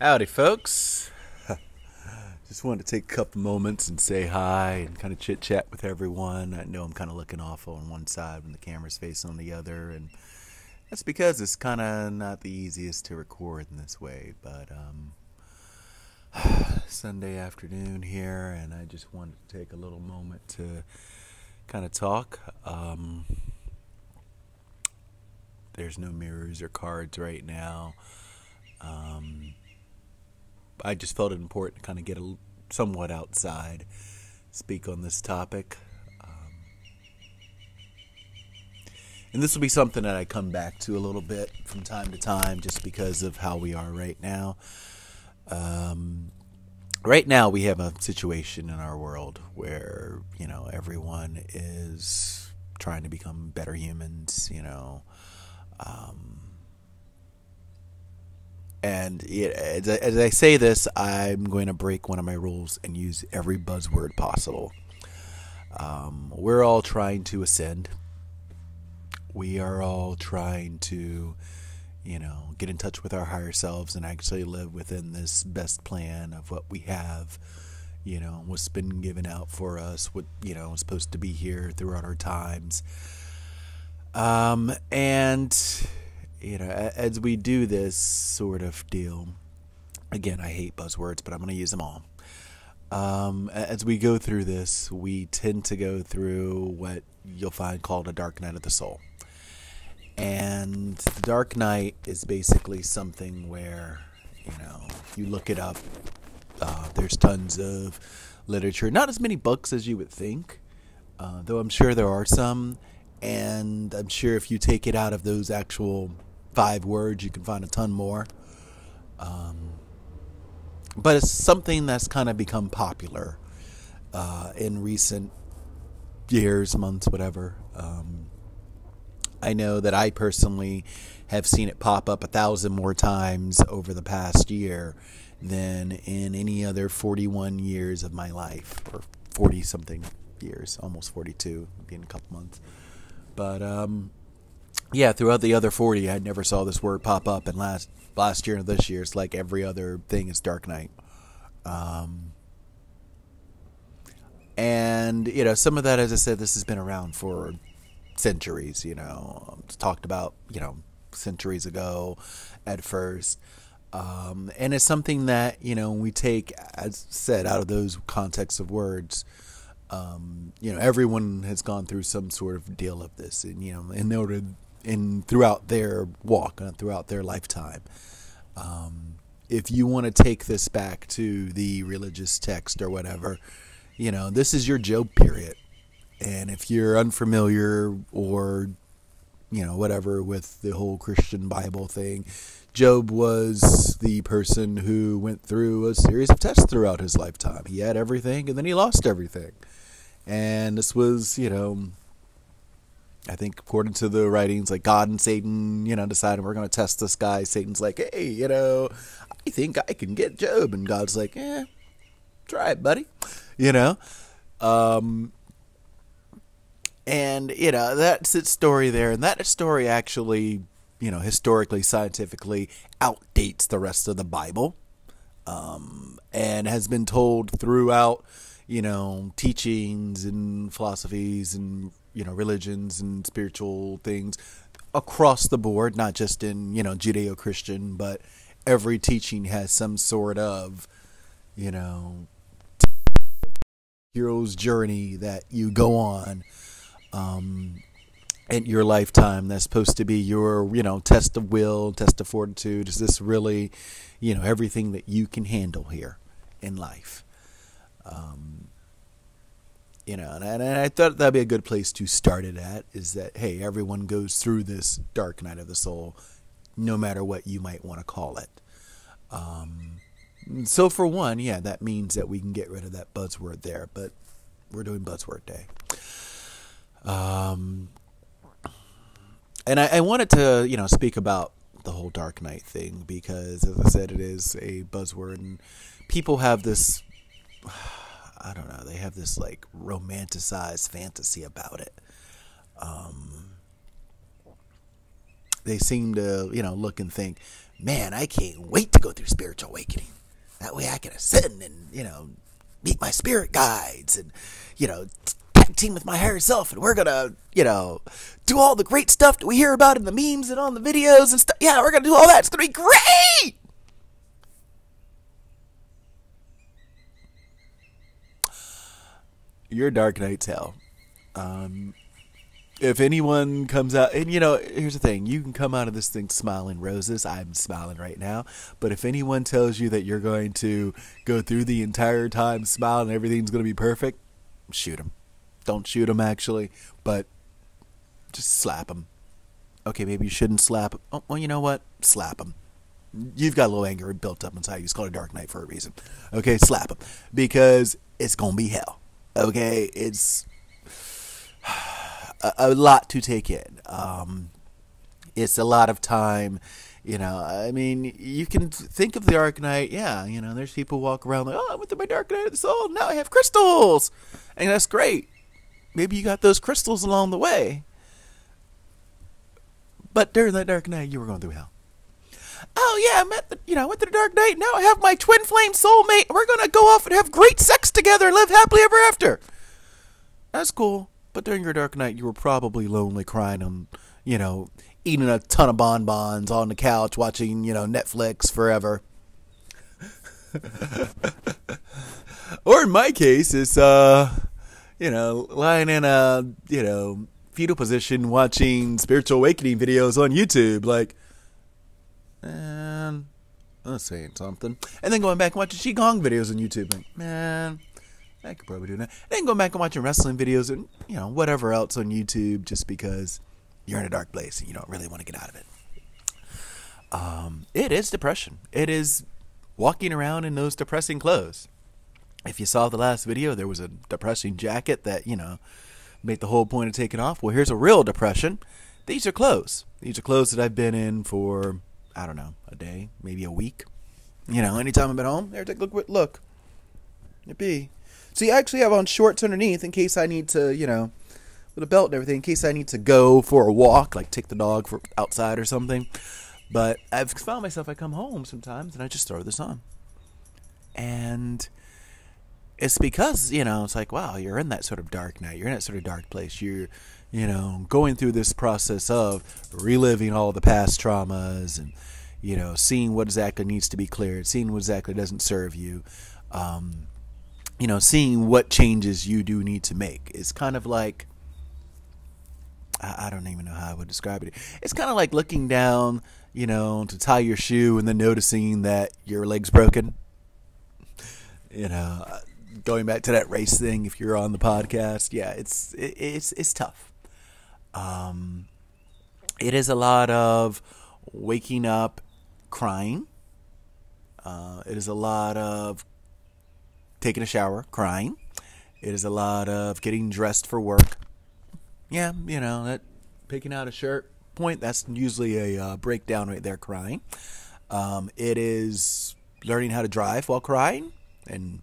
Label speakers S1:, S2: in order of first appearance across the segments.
S1: Howdy, folks. Just wanted to take a couple moments and say hi and kind of chit chat with everyone. I know I'm kind of looking awful on one side when the camera's facing on the other, and that's because it's kind of not the easiest to record in this way. But Sunday afternoon here, and I just wanted to take a little moment to kind of talk. There's no mirrors or cards right now. I just felt it important to kind of get somewhat outside, speak on this topic. And this will be something that I come back to a little bit from time to time just because of how we are right now. Right now we have a situation in our world where, everyone is trying to become better humans, And as I say this, I'm going to break one of my rules and use every buzzword possible. We're all trying to ascend. We are all trying to, get in touch with our higher selves and actually live within this best plan of what we have, what's been given out for us, what, is supposed to be here throughout our times. And as we do this sort of deal, again, I hate buzzwords, but I'm going to use them all. As we go through this, we tend to go through what you'll find called a dark night of the soul. And the dark night is basically something where, if you look it up, there's tons of literature, not as many books as you would think, though I'm sure there are some. And I'm sure if you take it out of those actual 5 words, you can find a ton more. But it's something that's kind of become popular in recent years, months, whatever. I know that I personally have seen it pop up 1,000 more times over the past year than in any other 41 years of my life, or 40-something years, almost 42, in a couple months. But throughout the other 40, I never saw this word pop up. And last year and this year, it's like every other thing is Dark Night. And some of that, as I said, this has been around for centuries. It's talked about, centuries ago at first. And it's something that, we take, as said, out of those contexts of words. Everyone has gone through some sort of deal of this, and throughout their walk, throughout their lifetime. If you want to take this back to the religious text or whatever, this is your Job period. And if you're unfamiliar or, whatever with the whole Christian Bible thing, Job was the person who went through a series of tests throughout his lifetime. He had everything and then he lost everything. And this was, I think according to the writings, like God and Satan, decided we're going to test this guy. Satan's like, hey, I think I can get Job. And God's like, try it, buddy. And, that's its story there. And that story actually, historically, scientifically outdates the rest of the Bible. And has been told throughout, teachings and philosophies and, religions and spiritual things across the board, not just in, Judeo-Christian, but every teaching has some sort of, hero's journey that you go on, in your lifetime. That's supposed to be your, test of will, test of fortitude. Is this really, everything that you can handle here in life? And I thought that'd be a good place to start it at, is that, hey, everyone goes through this dark night of the soul, no matter what you might want to call it. So for one, that means that we can get rid of that buzzword there, but we're doing buzzword day. And I wanted to, speak about the whole dark night thing because, as I said, it is a buzzword, and people have this, I don't know, they have this like romanticized fantasy about it. they seem to, look and think, man, I can't wait to go through spiritual awakening. That way I can ascend and, meet my spirit guides and, tag team with my higher self. And we're going to, do all the great stuff that we hear about in the memes and on the videos and stuff. Yeah, we're going to do all that. It's going to be great. Your dark night's hell. If anyone comes out, and here's the thing, you can come out of this thing smiling roses. I'm smiling right now. But if anyone tells you that you're going to go through the entire time smiling and everything's going to be perfect, shoot them. Don't shoot them, actually, but just slap them. Okay, maybe you shouldn't slap them. Oh, well, you know what? Slap them. You've got a little anger built up inside you. It's called a dark night for a reason. Okay, slap them. Because it's going to be hell. Okay, it's a lot to take in. It's a lot of time, I mean, you can think of the dark night. Yeah, there's people walk around like, oh, I went through my dark night of the soul. Now I have crystals. And that's great. Maybe you got those crystals along the way. But during that dark night, you were going through hell. Oh yeah, I went through the dark night. Now I have my twin flame soulmate. We're going to go off and have great sex together and live happily ever after. That's cool. But during your dark night, you were probably lonely, crying on, eating a ton of bonbons on the couch, watching, Netflix forever. Or in my case, it's, lying in a, fetal position, watching spiritual awakening videos on YouTube, like, man, I'm saying something. And then going back and watching Qigong videos on YouTube, like, man, I could probably do that. And then going back and watching wrestling videos and, whatever else on YouTube just because you're in a dark place and you don't really want to get out of it. It is depression. It is walking around in those depressing clothes. If you saw the last video, there was a depressing jacket that, made the whole point of taking off. Well, here's a real depression. These are clothes. These are clothes that I've been in for, I don't know, a day, maybe a week. Anytime I'm at home, there, take a look. It be. See, I actually have on shorts underneath in case I need to, with a belt and everything, in case I need to go for a walk, like take the dog for outside or something. But I've found myself, I come home sometimes and I just throw this on. And it's because, it's like, wow, you're in that sort of dark night. You're in that sort of dark place. You're, going through this process of reliving all the past traumas and, seeing what exactly needs to be cleared, seeing what exactly doesn't serve you. Seeing what changes you do need to make. It's kind of like, I don't even know how I would describe it. It's kind of like looking down, to tie your shoe and then noticing that your leg's broken. Going back to that race thing, if you're on the podcast, yeah, it's tough. It is a lot of waking up crying. It is a lot of taking a shower, crying. It is a lot of getting dressed for work. Yeah, that picking out a shirt point, that's usually a breakdown right there, crying. It is learning how to drive while crying and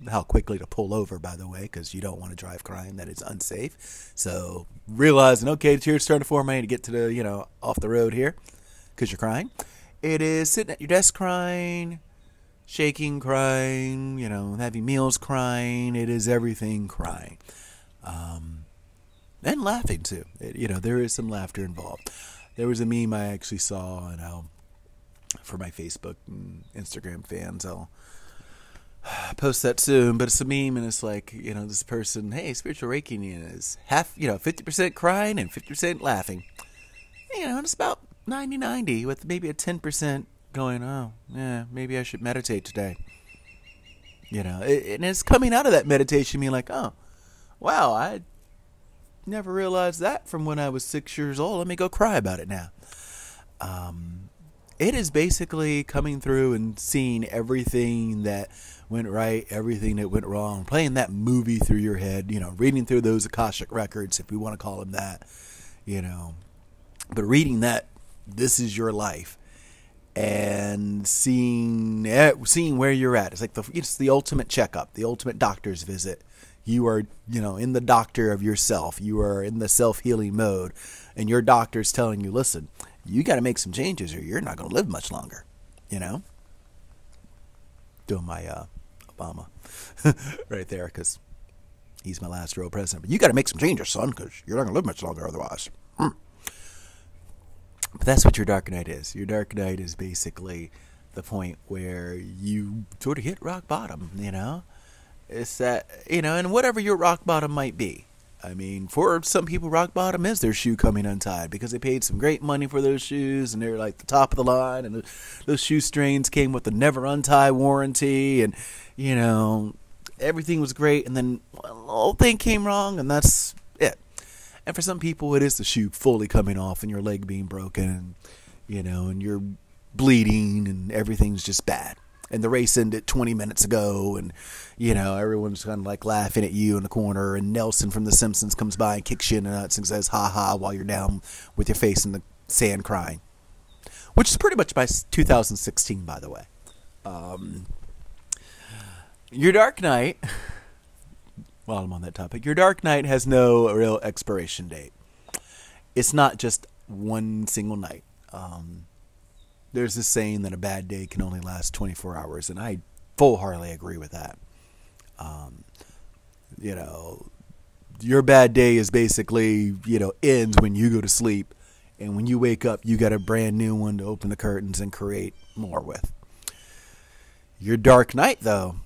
S1: how quickly to pull over, by the way, because you don't want to drive crying. That is unsafe. So realizing, okay, the tears starting to form. I need to get to the, off the road here because you're crying. It is sitting at your desk crying, shaking, crying, having meals crying. It is everything crying. And laughing too. There is some laughter involved. There was a meme I actually saw, and for my Facebook and Instagram fans, I'll post that soon, but it's a meme and it's like, this person, hey, spiritual awakening is half, 50% crying and 50% laughing. And it's about 90-90 with maybe a 10% going, oh, yeah, maybe I should meditate today. And it's coming out of that meditation being like, oh, wow, I never realized that from when I was 6 years old. Let me go cry about it now. It is basically coming through and seeing everything that went right, everything that went wrong, playing that movie through your head, reading through those Akashic records, if we want to call them that, but reading that, this is your life, and seeing where you're at. It's like it's the ultimate checkup, the ultimate doctor's visit. You are, in the doctor of yourself. You are in the self-healing mode, and your doctor's telling you, listen, you got to make some changes or you're not going to live much longer, you know? Doing my Obama right there, because he's my last real president. But you got to make some changes, son, because you're not going to live much longer otherwise. But that's what your dark night is. Your dark night is basically the point where you sort of hit rock bottom, you know? It's that, you know, and whatever your rock bottom might be. I mean, for some people, rock bottom is their shoe coming untied because they paid some great money for those shoes and they're like the top of the line, and those shoestrings came with the never untie warranty, and, you know, everything was great, and then the whole thing came wrong, and that's it. And for some people, it is the shoe fully coming off and your leg being broken, and, you know, and you're bleeding and everything's just bad. And the race ended 20 minutes ago, and, you know, everyone's kind of like laughing at you in the corner, and Nelson from The Simpsons comes by and kicks you in the nuts and says, ha ha, while you're down with your face in the sand crying. Which is pretty much by 2016, by the way. Your dark night, while I'm on that topic, your dark night has no real expiration date. It's not just one single night. There's this saying that a bad day can only last 24 hours, and I full-heartedly agree with that. You know, your bad day is basically, you know, ends when you go to sleep, and when you wake up, you got a brand new one to open the curtains and create more with. Your dark night, though,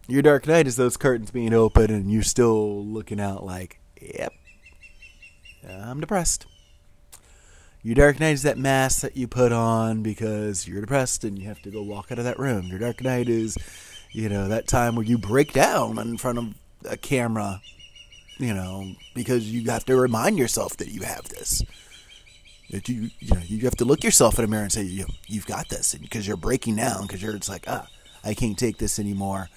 S1: your dark night is those curtains being open, and you're still looking out like, yep, I'm depressed. Your dark night is that mask that you put on because you're depressed and you have to go walk out of that room. Your dark night is, you know, that time where you break down in front of a camera, you know, because you have to remind yourself that you have this. That you know, you have to look yourself in the mirror and say, you've got this, because you're breaking down, because you're it's like, I can't take this anymore.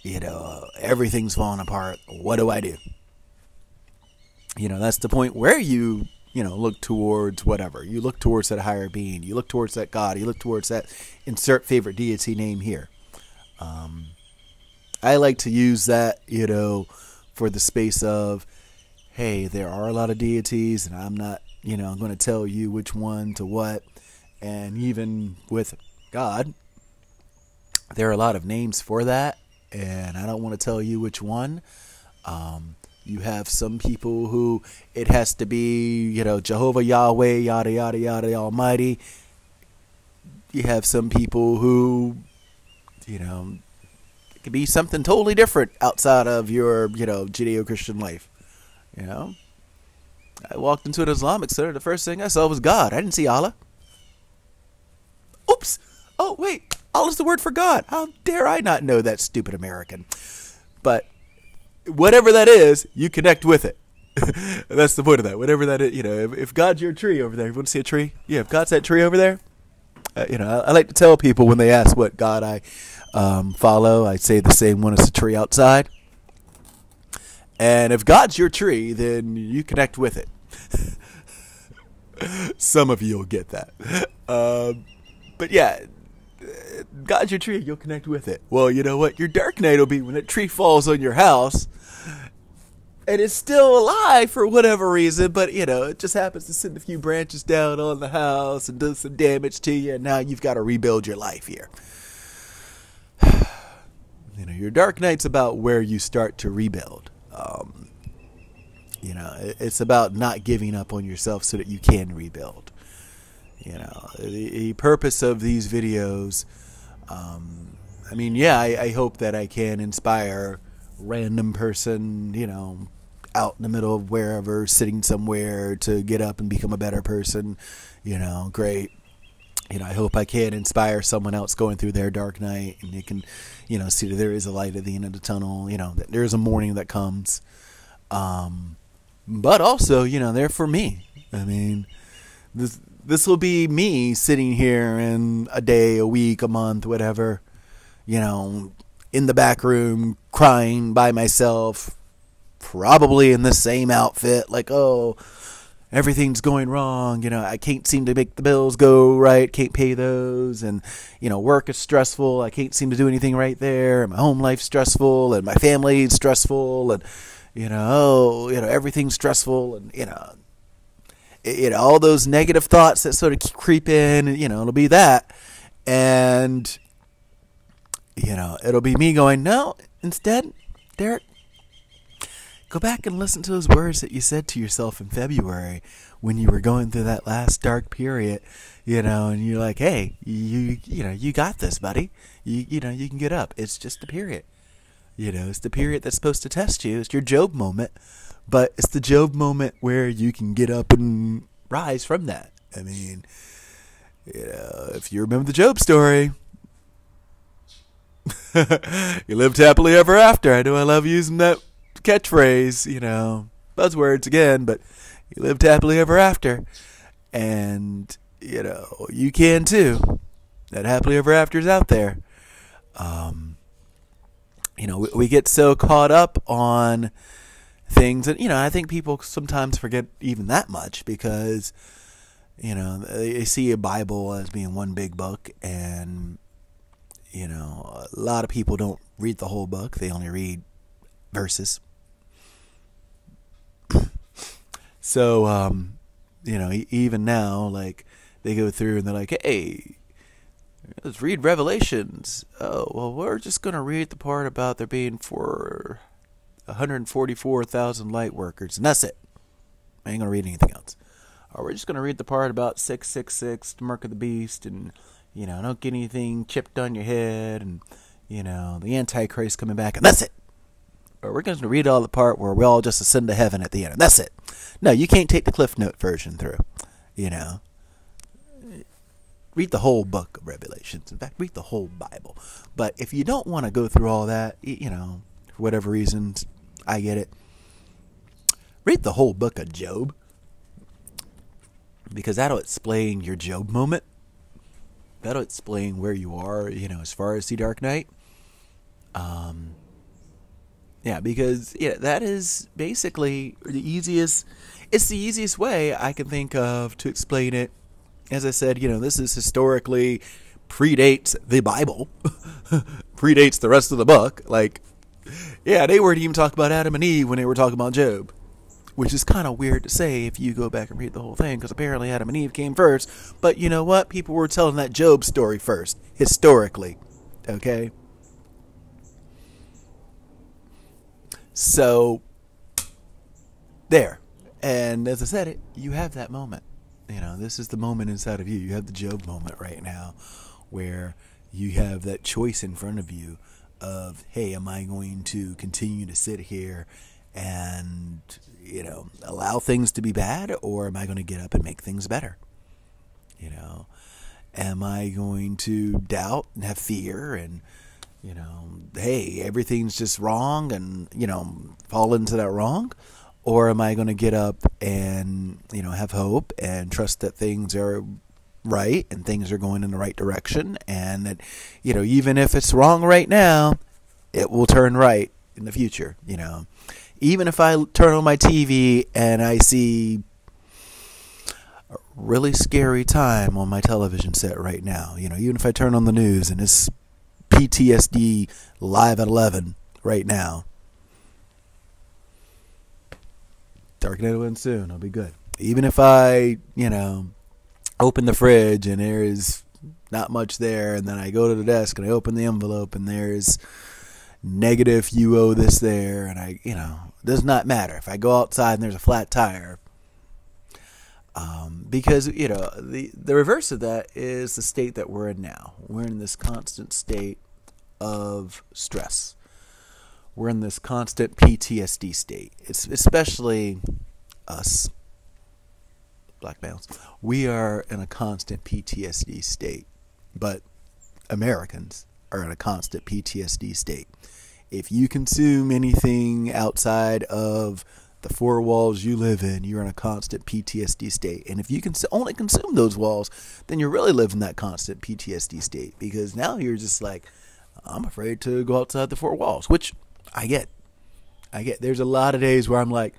S1: You know, everything's falling apart. What do I do? You know, that's the point where you know, look towards whatever. You look towards that higher being. You look towards that God. You look towards that insert favorite deity name here. I like to use that, you know, for the space of, hey, there are a lot of deities, and I'm not, you know, I'm going to tell you which one to what. And even with God, there are a lot of names for that, and I don't want to tell you which one. You have some people who it has to be, you know, Jehovah, Yahweh, yada, yada, yada, Almighty. You have some people who, you know, it could be something totally different outside of your, you know, Judeo-Christian life. You know, I walked into an Islamic center. The first thing I saw was God. I didn't see Allah. Oops. Oh, wait. Allah's the word for God. How dare I not know that, stupid American? But whatever that is, you connect with it. That's the point of that. Whatever that is, you know, if God's your tree over there, you want to see a tree? Yeah, if God's that tree over there, you know, I like to tell people when they ask what God I follow, I say the same one as the tree outside. And if God's your tree, then you connect with it. Some of you will get that. But yeah, God's your tree, you'll connect with it. Well, you know what? Your dark night will be when that tree falls on your house and it's still alive for whatever reason, but, you know, it just happens to send a few branches down on the house and do some damage to you, and now you've got to rebuild your life here. You know, your dark night's about where you start to rebuild. You know, it's about not giving up on yourself so that you can rebuild. You know, the purpose of these videos, I mean, yeah, I hope that I can inspire random person, you know, out in the middle of wherever, sitting somewhere, to get up and become a better person. You know, great. You know, I hope I can inspire someone else going through their dark night, and they can, you know, see that there is a light at the end of the tunnel, you know, that there's a morning that comes. But also, you know, they're for me. I mean, this will be me sitting here in a day, a week, a month, whatever, you know, in the back room, crying by myself, probably in the same outfit, like, oh, everything's going wrong, you know, I can't seem to make the bills go right, can't pay those, and, you know, work is stressful, I can't seem to do anything right there, and my home life's stressful, and my family's stressful, and, you know, everything's stressful, and, you know, all those negative thoughts that sort of creep in, it'll be that. And, it'll be me going, no, instead, Derrick, go back and listen to those words that you said to yourself in February when you were going through that last dark period, and you're like, hey, you got this, buddy. You can get up. It's just a period. It's the period that's supposed to test you. It's your Job moment, but it's the Job moment where you can get up and rise from that. I mean, if you remember the Job story, you lived happily ever after. I know I love using that catchphrase, buzzwords again, but you lived happily ever after. And, you can too. That happily ever after is out there. We get so caught up on things, and I think people sometimes forget even that much because they see a Bible as being one big book, and a lot of people don't read the whole book. They only read verses. So even now, like, they go through and they're like, hey, let's read Revelations. Oh, well, we're just going to read the part about there being 144,000 light workers, and that's it. I ain't going to read anything else. Or we're just going to read the part about 666, the mark of the beast, and, don't get anything chipped on your head, and, the Antichrist coming back, and that's it. Or we're going to read all the part where we all just ascend to heaven at the end, and that's it. No, you can't take the Cliff Note version through, Read the whole book of Revelations. In fact, read the whole Bible. But if you don't want to go through all that, for whatever reasons, I get it. Read the whole book of Job. Because that'll explain your Job moment. That'll explain where you are, as far as the Dark Knight. Because that is basically the easiest. It's the easiest way I can think of to explain it. As I said, this is historically predates the Bible, predates the rest of the book. Like, they weren't even talking about Adam and Eve when they were talking about Job, which is kind of weird to say if you go back and read the whole thing, because apparently Adam and Eve came first. But you know what? People were telling that Job story first, historically. Okay? So, there. And as I said, you have that moment. This is the moment inside of you. You have the Job moment right now where you have that choice in front of you of, hey, am I going to continue to sit here and, allow things to be bad, or am I going to get up and make things better? Am I going to doubt and have fear and, hey, everything's just wrong and, fall into that wrong? Or am I going to get up and, have hope and trust that things are right and things are going in the right direction, and that, even if it's wrong right now, it will turn right in the future, Even if I turn on my TV and I see a really scary time on my television set right now, even if I turn on the news and it's PTSD live at 11 right now, Dark Knight will end soon. I'll be good. Even if I, open the fridge and there is not much there, and then I go to the desk and I open the envelope and there's negative, you owe this there, and I, does not matter. If I go outside and there's a flat tire, because, the reverse of that is the state that we're in now. We're in this constant state of stress. We're in this constant PTSD state. It's especially us, black males. We are in a constant PTSD state. But Americans are in a constant PTSD state. If you consume anything outside of the four walls you live in, you're in a constant PTSD state. And if you can only consume those walls, then you're really living that constant PTSD state. Because now you're just like, I'm afraid to go outside the four walls, which I get. There's a lot of days where I'm like,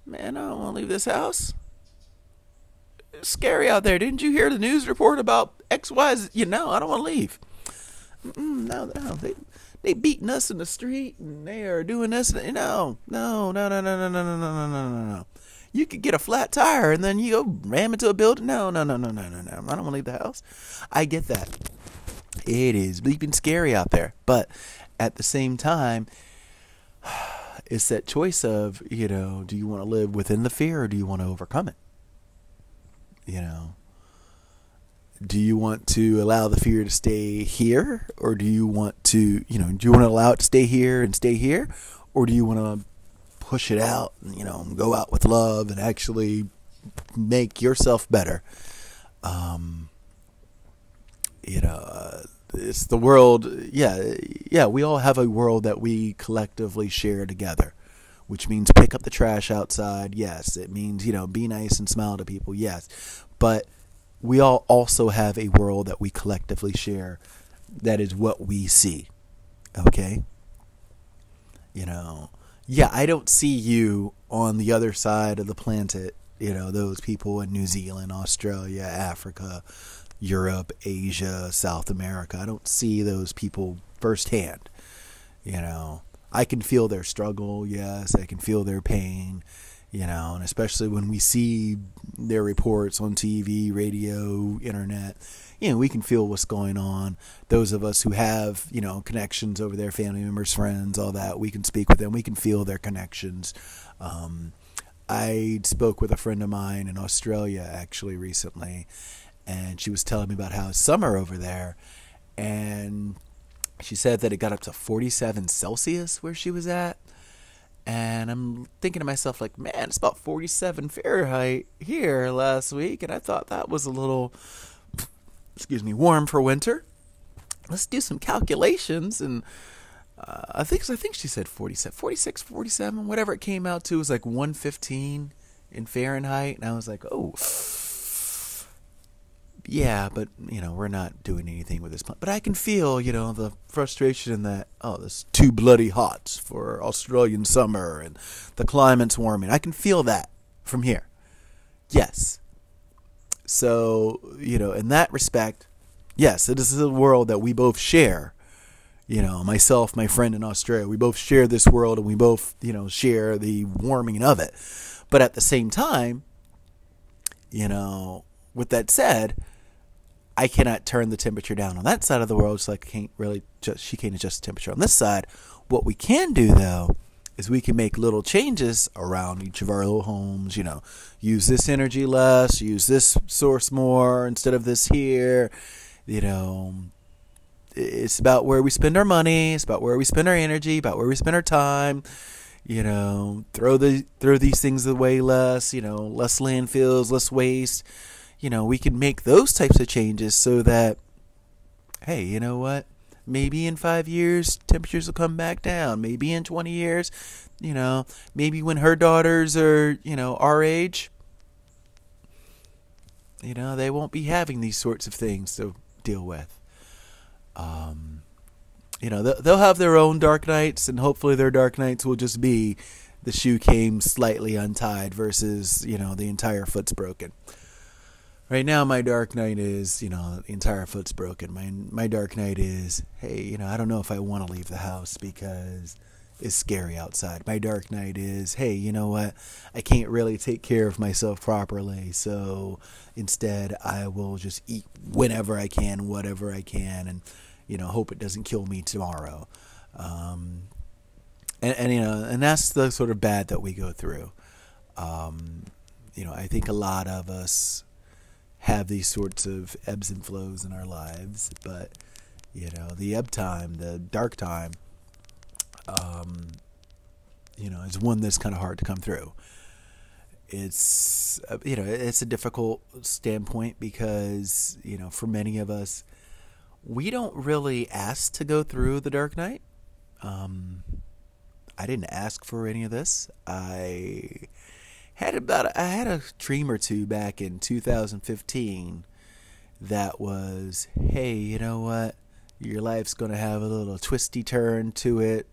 S1: man, I don't want to leave this house. It's scary out there. Didn't you hear the news report about X, Y, Z? I don't want to leave. No. They beating us in the street and they are doing this. No. You could get a flat tire and then you go ram into a building. No. I don't want to leave the house. I get that. It is bleeping scary out there. But at the same time, it's that choice of, do you want to live within the fear or do you want to overcome it? Do you want to allow the fear to stay here, or do you want to, allow it to stay here and stay here, or do you want to push it out, and go out with love and actually make yourself better? It's the world. Yeah. We all have a world that we collectively share together, which means pick up the trash outside. Yes. It means, be nice and smile to people. Yes. But we all also have a world that we collectively share. That is what we see. Okay. I don't see you on the other side of the planet. Those people in New Zealand, Australia, Africa, Europe, Asia, South America. I don't see those people firsthand. I can feel their struggle. Yes, I can feel their pain. And especially when we see their reports on TV, radio, internet, we can feel what's going on. Those of us who have, connections over there, family members, friends, all that, we can speak with them. We can feel their connections. I spoke with a friend of mine in Australia actually recently, and she was telling me about how it's summer over there. And she said that it got up to 47 Celsius where she was at. And I'm thinking to myself, like, man, it's about 47 Fahrenheit here last week. And I thought that was a little, warm for winter. Let's do some calculations. And I think she said 47, 46, 47, whatever it came out to was like 115 in Fahrenheit. And I was like, oh, yeah, but, we're not doing anything with this plant. But I can feel, the frustration in that, it's too bloody hot for Australian summer and the climate's warming. I can feel that from here. Yes. So, in that respect, yes, this is a world that we both share. Myself, my friend in Australia, we both share this world and we both, share the warming of it. But at the same time, with that said, I cannot turn the temperature down on that side of the world, so she can't adjust the temperature on this side. What we can do, though, is we can make little changes around each of our little homes. Use this energy less, use this source more instead of this here. It's about where we spend our money. It's about where we spend our energy, about where we spend our time. Throw these things away less. Less landfills, less waste. We can make those types of changes so that, hey, you know what? Maybe in 5 years, temperatures will come back down. Maybe in 20 years, maybe when her daughters are, our age, they won't be having these sorts of things to deal with. They'll have their own dark nights, and hopefully their dark nights will just be the shoe came slightly untied versus, the entire foot's broken. Right now, my dark night is, the entire foot's broken. My dark night is, hey, I don't know if I want to leave the house because it's scary outside. My dark night is, hey, you know what? I can't really take care of myself properly. So instead, I will just eat whenever I can, whatever I can, and, hope it doesn't kill me tomorrow. And that's the sort of bad that we go through. I think a lot of us have these sorts of ebbs and flows in our lives, but the ebb time, the dark time, is one that's kind of hard to come through. It's it's a difficult standpoint because for many of us, we don't really ask to go through the dark night. I didn't ask for any of this. I had a dream or two back in 2015 that was, hey, you know what? Your life's going to have a little twisty turn to it.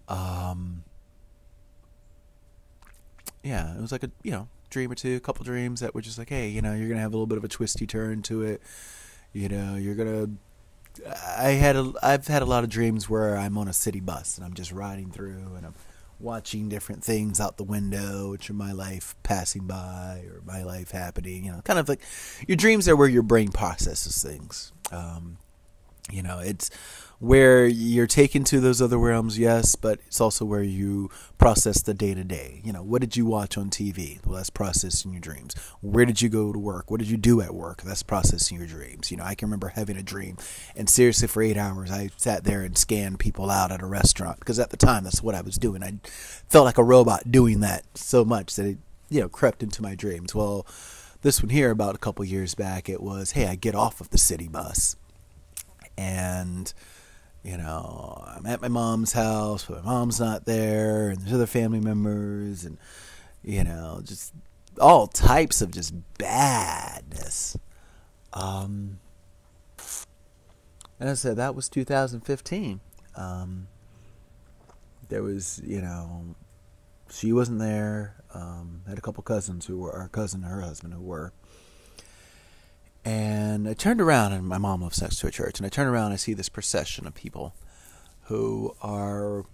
S1: It was like a, dream or two, a couple dreams that were just like, hey, you're going to have a little bit of a twisty turn to it. You're going to, I've had a lot of dreams where I'm on a city bus and I'm just riding through and I'm watching different things out the window, which are my life passing by or my life happening. Kind of like your dreams are where your brain processes things. It's where you're taken to those other realms, yes, but it's also where you process the day-to-day. What did you watch on TV? Well, that's processing your dreams. Where did you go to work? What did you do at work? That's processing your dreams. I can remember having a dream, and seriously, for 8 hours, I sat there and scanned people out at a restaurant, because at the time, that's what I was doing. I felt like a robot doing that so much that it, crept into my dreams. Well, this one here, about a couple years back, it was, hey, I get off of the city bus, and I'm at my mom's house, but my mom's not there, and there's other family members, and, just all types of just badness. And I said, that was 2015. There was, she wasn't there. I had a couple cousins who were, our cousin and her husband who were. And I turned around, and my mom lives next to a church, and I turn around and I see this procession of people who are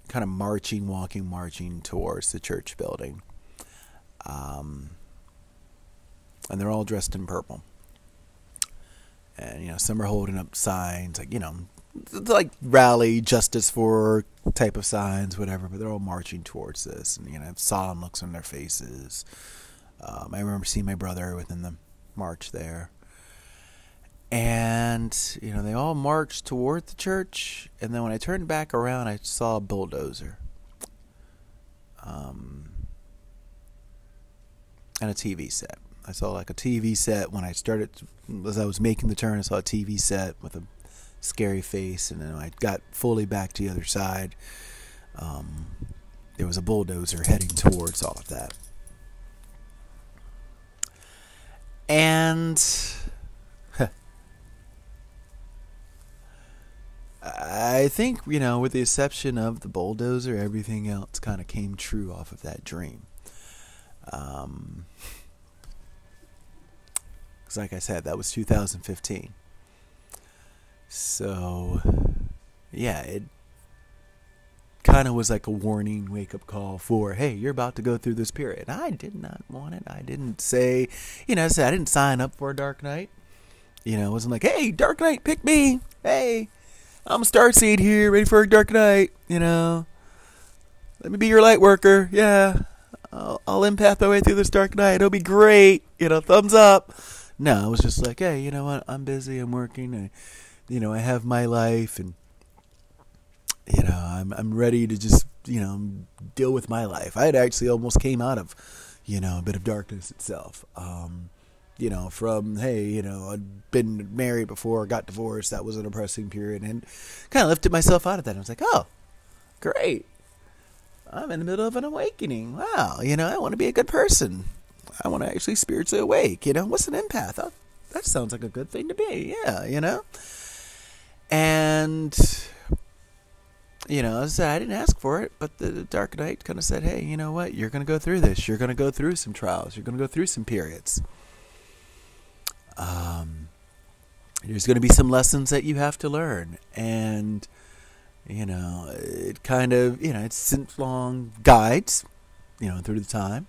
S1: kind of marching towards the church building. And they're all dressed in purple. And, some are holding up signs, like rally, justice for type of signs, whatever, but they're all marching towards this, and, have solemn looks on their faces. I remember seeing my brother within the march there. And, they all marched toward the church. And then when I turned back around, I saw a bulldozer. And a TV set. I saw like a TV set when I started, as I was making the turn, I saw a TV set with a scary face. And then I got fully back to the other side. There was a bulldozer heading towards all of that. And I think, with the exception of the bulldozer, everything else kind of came true off of that dream. Because like I said, that was 2015. So, yeah, it kind of was like a warning, wake-up call for, hey, you're about to go through this period. I did not want it. I didn't say, I didn't sign up for a dark night. It wasn't like, hey, dark night, pick me. Hey, I'm a starseed here, ready for a dark night. Let me be your light worker. Yeah, I'll empath my way through this dark night. It'll be great. Thumbs up. No, I was just like, hey, you know what? I'm busy. I'm working. I have my life, and I'm ready to just deal with my life. I had actually almost came out of a bit of darkness itself. From, hey, I'd been married before, got divorced. That was a depressing period, and kind of lifted myself out of that. I was like, oh, great. I'm in the middle of an awakening. Wow. I want to be a good person. I want to actually spiritually awake. What's an empath? Oh, that sounds like a good thing to be. Yeah, And, as I said, I didn't ask for it, but the dark night kind of said, hey, you know what? You're going to go through this. You're going to go through some trials. You're going to go through some periods. There's going to be some lessons that you have to learn. And, it kind of, it's sent long guides, through the time.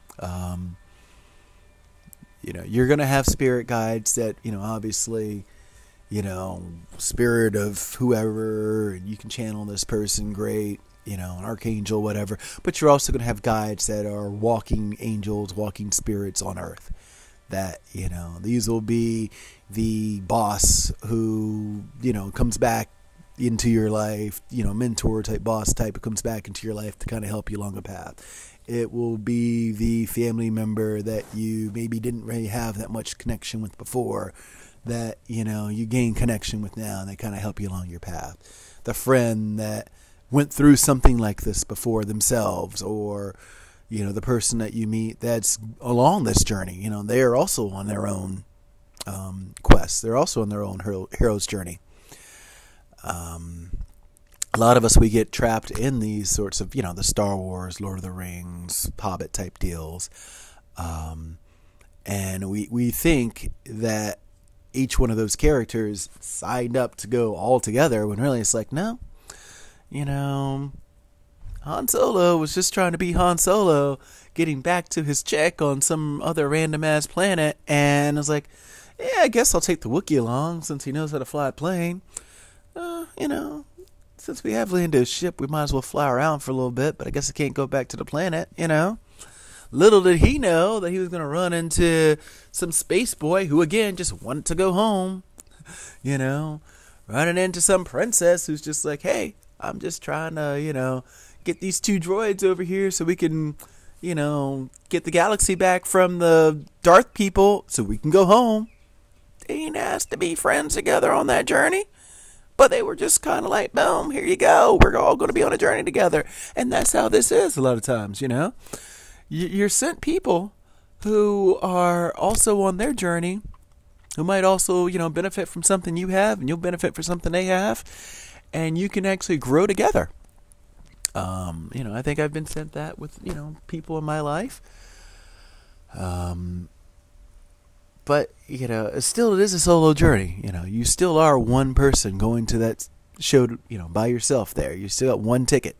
S1: You're going to have spirit guides that, obviously, spirit of whoever, and you can channel this person great, an archangel, whatever. But you're also going to have guides that are walking angels, walking spirits on earth. That, these will be the boss who, comes back into your life, mentor type, boss type, who comes back into your life to kind of help you along a path. It will be the family member that you maybe didn't really have that much connection with before, that, you gain connection with now, and they kind of help you along your path. The friend that went through something like this before themselves, or, the person that you meet that's along this journey, they are also on their own quest. They're also on their own hero's journey. A lot of us, we get trapped in these sorts of, the Star Wars, Lord of the Rings, Hobbit type deals. And we think that each one of those characters signed up to go all together, when really it's like, no, I'm Han Solo was just trying to be Han Solo, getting back to his check on some other random ass planet, and I was like, yeah, I guess I'll take the Wookiee along since he knows how to fly a plane. Since we have landed a ship, we might as well fly around for a little bit, but I guess I can't go back to the planet, Little did he know that he was going to run into some space boy who, again, just wanted to go home, running into some princess who's just like, hey, I'm just trying to, get these 2 droids over here so we can, get the galaxy back from the Darth people so we can go home. They didn't ask to be friends together on that journey, but they were just kind of like, boom, here you go. We're all going to be on a journey together. And that's how this is a lot of times, You're sent people who are also on their journey, who might also, benefit from something you have, and you'll benefit from something they have, and you can actually grow together. I think I've been sent that with, people in my life. But, still it is a solo journey. You still are one person going to that show, by yourself there. You still got one ticket.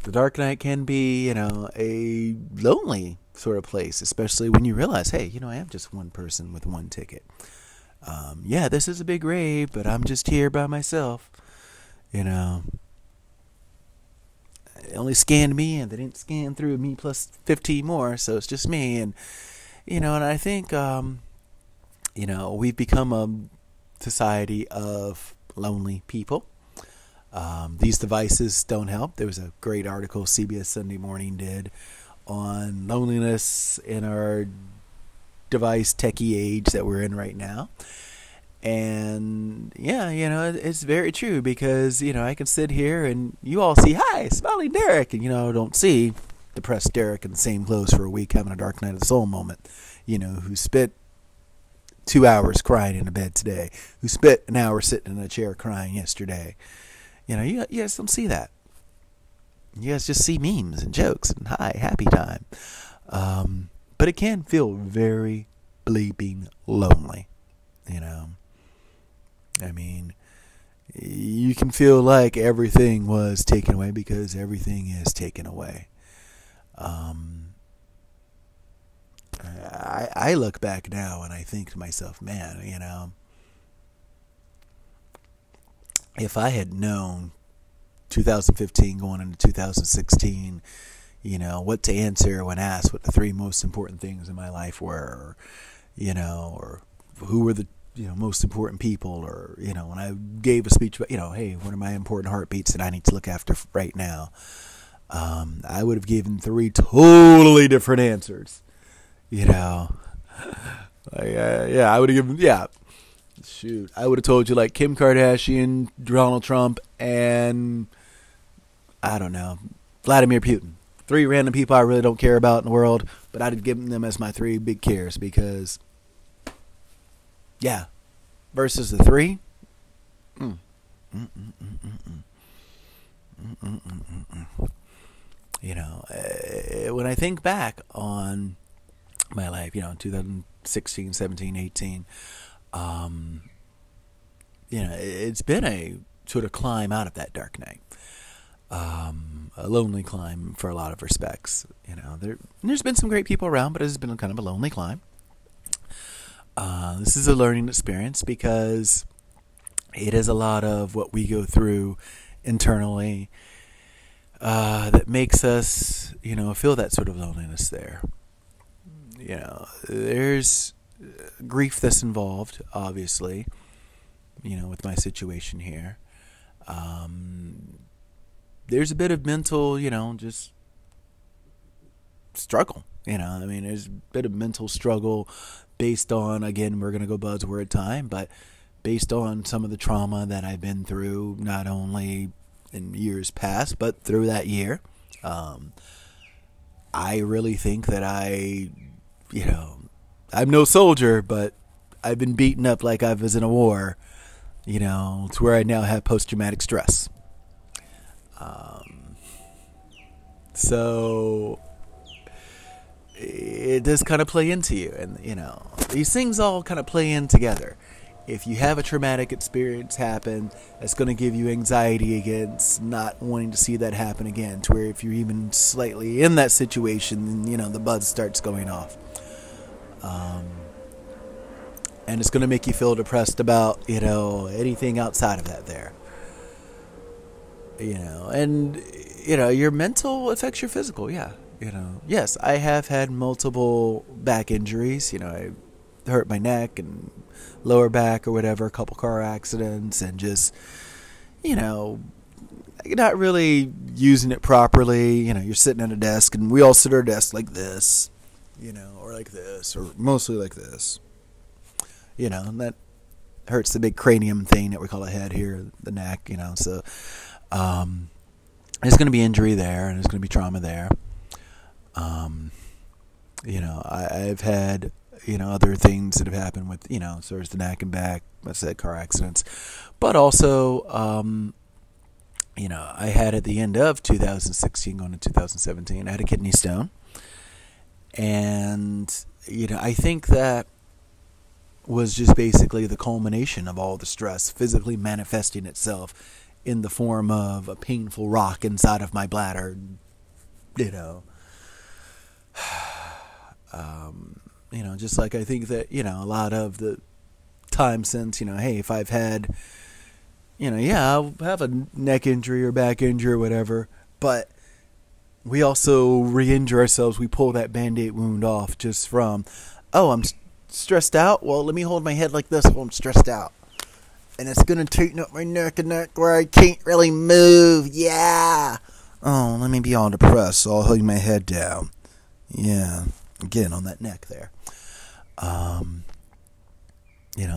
S1: The Dark Knight can be, a lonely sort of place, especially when you realize, hey, I am just one person with one ticket. Yeah, this is a big rave, but I'm just here by myself. They only scanned me, and they didn't scan through me plus 15 more, so it's just me. And, and I think, we've become a society of lonely people. These devices don't help. There was a great article CBS Sunday Morning did on loneliness in our device techie age that we're in right now. And yeah, it's very true because, I can sit here and you all see, hi, smiling Derrick, and, don't see depressed Derrick in the same clothes for a week having a dark night of the soul moment, who spent 2 hours crying in a bed today, who spent an hour sitting in a chair crying yesterday. You guys don't see that. You guys just see memes and jokes and hi, happy time. But it can feel very bleeping lonely, I mean, you can feel like everything was taken away because everything is taken away. I look back now and I think to myself, man, if I had known 2015 going into 2016, what to answer when asked what the 3 most important things in my life were, or who were the most important people, or when I gave a speech about hey, what are my important heartbeats that I need to look after right now, I would have given 3 totally different answers. I would have given I would have told you like Kim Kardashian, Donald Trump, and I don't know, Vladimir Putin. 3 random people I really don't care about in the world, but I'd have given them as my 3 big cares because, yeah, versus the 3. When I think back on my life, 2016, 17, 18, it's been a sort of climb out of that dark night. A lonely climb for a lot of respects. There's been some great people around, but it's been kind of a lonely climb. This is a learning experience because it is a lot of what we go through internally that makes us, feel that sort of loneliness there. There's grief that's involved, obviously, with my situation here. There's a bit of mental, just struggle. There's a bit of mental struggle based on, again, we're going to go buzzword time, but based on some of the trauma that I've been through, not only in years past, but through that year. I really think that I'm no soldier, but I've been beaten up like I was in a war, to where I now have post-traumatic stress. So it does kind of play into you, and these things all kind of play in together. if you have a traumatic experience happen, it's going to give you anxiety against not wanting to see that happen again, to where if you're even slightly in that situation, the buzz starts going off. And it's going to make you feel depressed about, anything outside of that there. And, your mental affects your physical, yeah. Yes, I have had multiple back injuries. I hurt my neck and lower back or whatever, a couple car accidents, and just, not really using it properly. You're sitting at a desk, and we all sit at our desk like this, or like this, or mostly like this. And that hurts the big cranium thing that we call a head here, the neck, so there's going to be injury there, and there's going to be trauma there. I've had, other things that have happened with, sort of the neck and back, I said car accidents, but also, I had at the end of 2016 going to 2017, I had a kidney stone, and, I think that was just basically the culmination of all the stress physically manifesting itself in the form of a painful rock inside of my bladder, just like I think that, a lot of the time since, hey, if I've had, I'll have a neck injury or back injury or whatever, but we also re-injure ourselves. We pull that Band-Aid wound off just from, I'm stressed out. Well, let me hold my head like this while I'm stressed out. And it's going to tighten up my neck and neck where I can't really move. Yeah. Oh, let me be all depressed, so I'll hold my head down. Yeah. Again, on that neck there.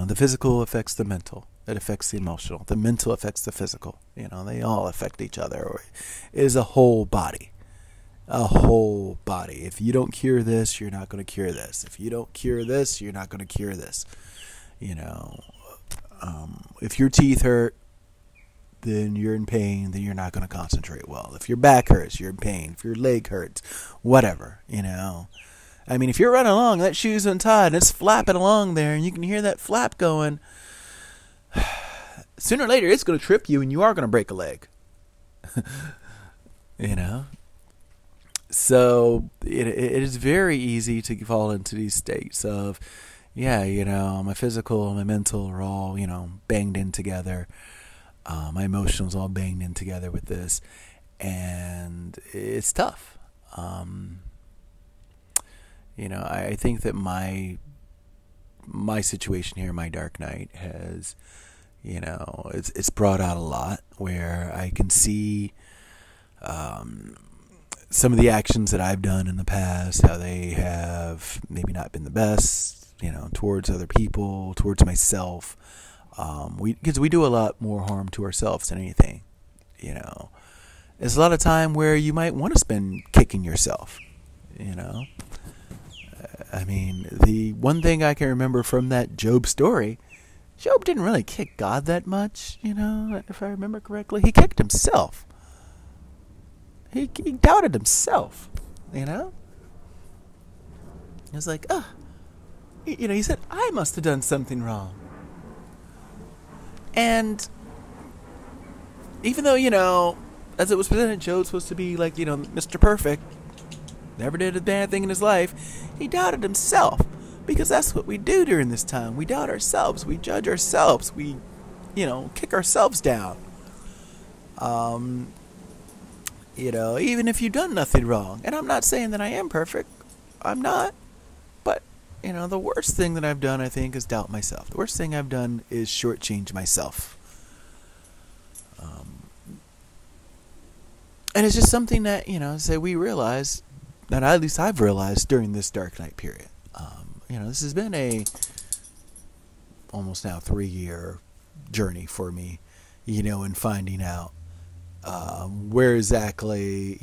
S1: The physical affects the mental. It affects the emotional. The mental affects the physical. They all affect each other. It is a whole body. A whole body. If you don't cure this, you're not going to cure this. If you don't cure this, you're not going to cure this. If your teeth hurt, then you're in pain, then you're not going to concentrate well. If your back hurts, you're in pain. If your leg hurts, whatever, I mean, if you're running along, that shoe's untied, and it's flapping along there, and you can hear that flap going, sooner or later, it's going to trip you, and you are going to break a leg. So it is very easy to fall into these states of, my physical and my mental are all, banged in together. My emotions all banged in together with this, and it's tough. I think that my situation here, my dark night, has, it's brought out a lot where I can see some of the actions that I've done in the past, how they have maybe not been the best, towards other people, towards myself. Because we do a lot more harm to ourselves than anything. There's a lot of time where you might want to spend kicking yourself. I mean, the one thing I can remember from that Job story, Job didn't really kick God that much, if I remember correctly. He kicked himself. He doubted himself, He was like, he said, I must have done something wrong. And even though, as it was presented, Job's supposed to be like, Mr. Perfect, never did a bad thing in his life, he doubted himself. Because that's what we do during this time. We doubt ourselves. We judge ourselves. We, kick ourselves down. Even if you've done nothing wrong. And I'm not saying that I am perfect. I'm not. But, the worst thing that I've done, I think, is doubt myself. The worst thing I've done is shortchange myself. And it's just something that, we realize, that at least I've realized during this dark night period. This has been almost now 3-year journey for me, in finding out where exactly,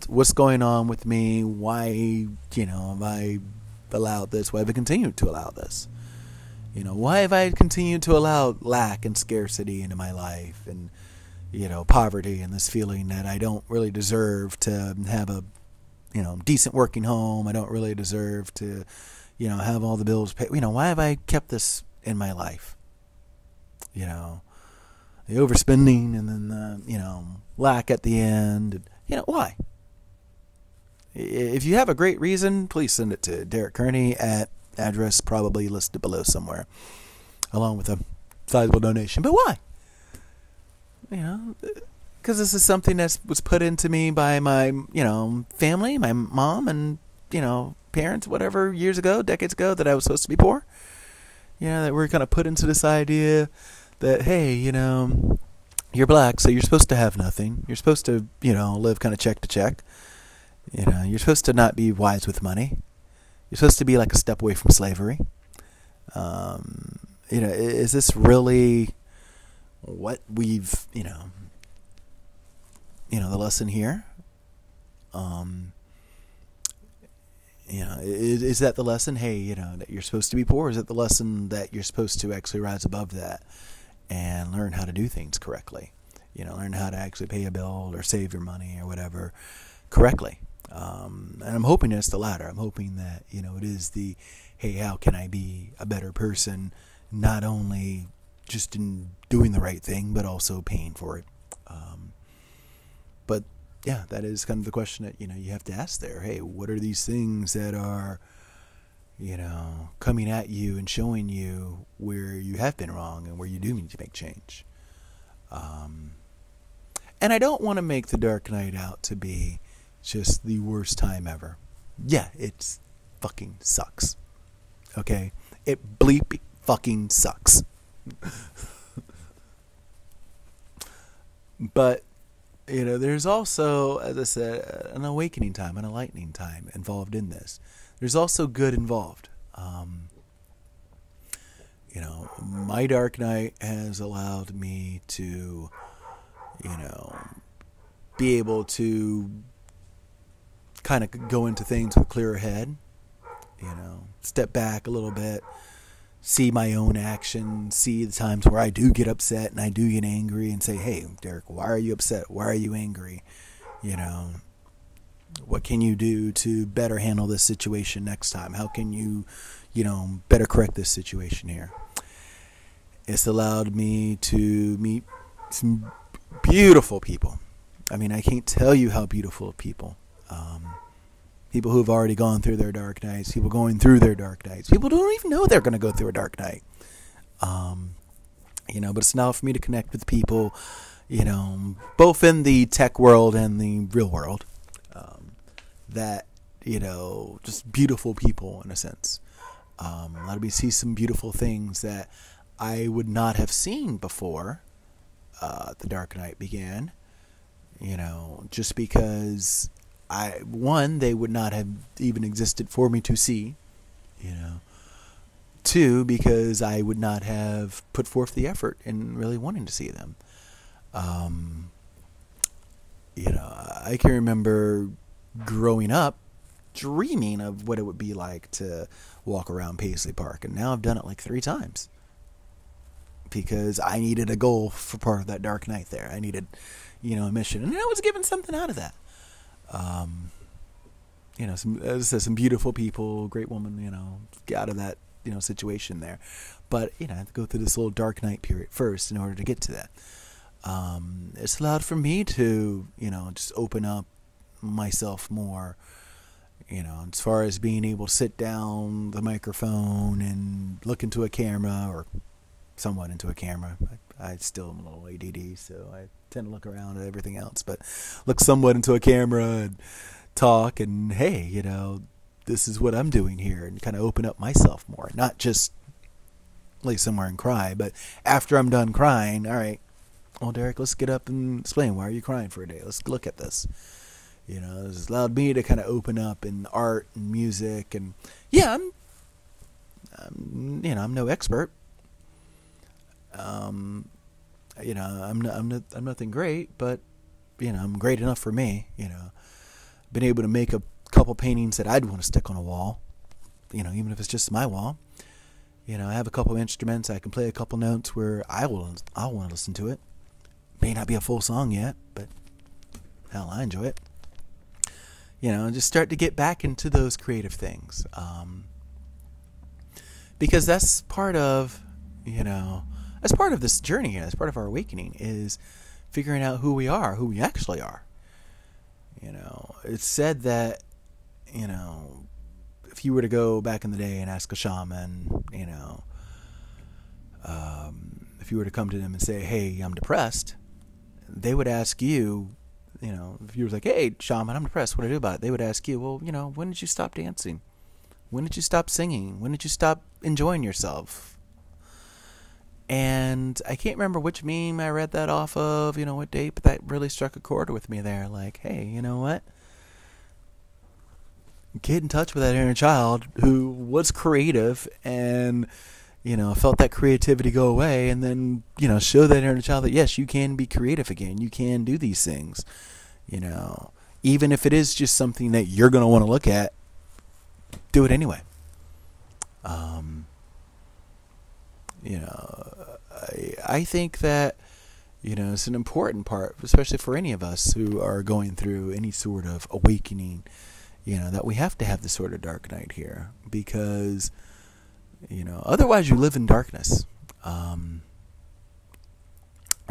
S1: what's going on with me, why, have I allowed this, why have I continued to allow this, why have I continued to allow lack and scarcity into my life, and, poverty, and this feeling that I don't really deserve to have a, decent working home, I don't really deserve to, have all the bills paid, why have I kept this in my life, you know, the overspending and then the, lack at the end. Why? If you have a great reason, please send it to Derrick Kearney at address probably listed below somewhere, along with a sizable donation. But why? Because this is something that was put into me by my, family, my mom and, parents, whatever, years ago, decades ago, that I was supposed to be poor. That we're kind of put into this idea that, hey, you're black, so you're supposed to have nothing. You're supposed to, live kind of check to check. You're supposed to not be wise with money. You're supposed to be like a step away from slavery. Is this really what we've, the lesson here? Is that the lesson? Hey, that you're supposed to be poor? Is it the lesson that you're supposed to actually rise above that and learn how to do things correctly? Learn how to actually pay a bill or save your money or whatever correctly. And I'm hoping it's the latter. I'm hoping that, it is the, hey, how can I be a better person? Not only just in doing the right thing, but also paying for it. But yeah, that is kind of the question that, you have to ask there. Hey, what are these things that are, coming at you and showing you where you have been wrong and where you do need to make change? And I don't want to make the Dark Night out to be just the worst time ever. Yeah, it fucking sucks. Okay? It bleep fucking sucks. But, there's also, as I said, an awakening time, an enlightening time involved in this. There's also good involved. My Dark Night has allowed me to, be able to kind of go into things with a clearer head, step back a little bit, see my own actions, see the times where I do get upset and I do get angry and say, hey, Derrick, why are you upset? Why are you angry? What can you do to better handle this situation next time? How can you, better correct this situation here? It's allowed me to meet some beautiful people. I mean, I can't tell you how beautiful people. People who have already gone through their dark nights, people going through their dark nights, people who don't even know they're going to go through a dark night. But it's now for me to connect with people, both in the tech world and the real world, that, just beautiful people in a sense. Let me see some beautiful things that I would not have seen before the dark night began, just because they would not have even existed for me to see, Two, because I would not have put forth the effort in really wanting to see them. I can remember growing up dreaming of what it would be like to walk around Paisley Park, and now I've done it like 3 times because I needed a goal for part of that dark night there. I needed, a mission, and I was given something out of that. Some beautiful people, great woman, get out of that, situation there. But, I have to go through this little dark night period first in order to get to that. It's allowed for me to, just open up myself more, as far as being able to sit down the microphone and look into a camera, or somewhat into a camera. I still am a little ADD, so I tend to look around at everything else, but look somewhat into a camera and talk and, hey, this is what I'm doing here, and kind of open up myself more, not just lay somewhere and cry, but after I'm done crying, all right, well, Derrick, let's get up and explain, why are you crying for a day? Let's look at this. This has allowed me to kind of open up in art and music, and yeah, I'm no expert. I'm nothing great, but I'm great enough for me. Been able to make a couple paintings that I'd want to stick on a wall. Even if it's just my wall. I have a couple instruments. I can play a couple notes where I'll want to listen to it. May not be a full song yet, but hell, I enjoy it. Just start to get back into those creative things. Because that's part of, as part of this journey, as part of our awakening, is figuring out who we are, who we actually are. It's said that, if you were to go back in the day and ask a shaman, if you were to come to them and say, hey, I'm depressed, they would ask you, if you were like, hey, shaman, I'm depressed, what do I do about it? They would ask you, well, when did you stop dancing? When did you stop singing? When did you stop enjoying yourself? And I can't remember which meme I read that off of, what date, but that really struck a chord with me there. Like, hey, you know what? Get in touch with that inner child who was creative and, felt that creativity go away, and then, show that inner child that, yes, you can be creative again. You can do these things, even if it is just something that you're going to want to look at, do it anyway. I think that, it's an important part, especially for any of us who are going through any sort of awakening, that we have to have this sort of dark night here, because, otherwise you live in darkness. And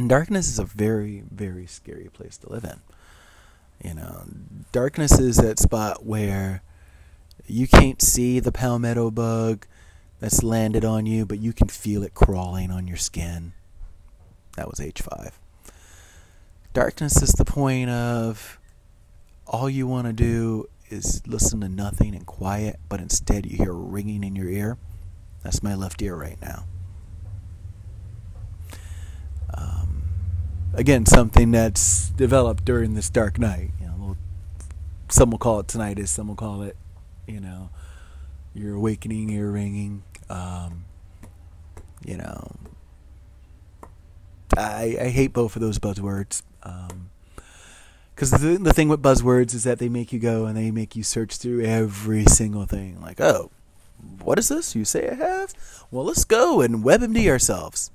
S1: darkness is a very, very scary place to live in. Darkness is that spot where you can't see the palmetto bug that's landed on you, but you can feel it crawling on your skin. That was H5. Darkness is the point of all you want to do is listen to nothing and quiet, but instead you hear ringing in your ear. That's my left ear right now. Again, something that's developed during this dark night. Some will call it tinnitus, some will call it, your awakening ear ringing. I hate both of those buzzwords. Because the thing with buzzwords is that they make you go and they make you search through every single thing. Like, oh, what is this? You say I have? Well, let's go and WebMD ourselves.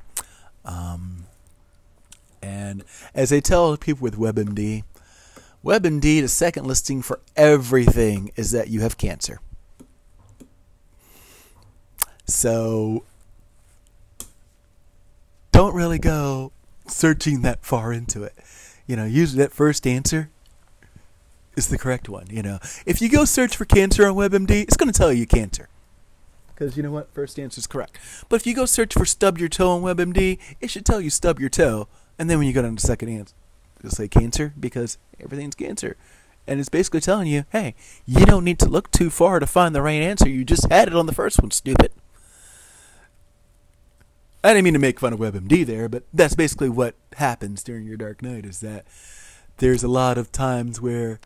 S1: And as I tell people with WebMD, the second listing for everything is that you have cancer. So don't really go searching that far into it. Usually that first answer is the correct one. If you go search for cancer on WebMD, it's going to tell you cancer. Because you know what? First answer is correct. But if you go search for stub your toe on WebMD, it should tell you stub your toe. And then when you go down to the second answer, it'll say cancer, because everything's cancer. And it's basically telling you, hey, you don't need to look too far to find the right answer. You just had it on the first one, stupid. I didn't mean to make fun of WebMD there, but that's basically what happens during your dark night, is that there's a lot of times where,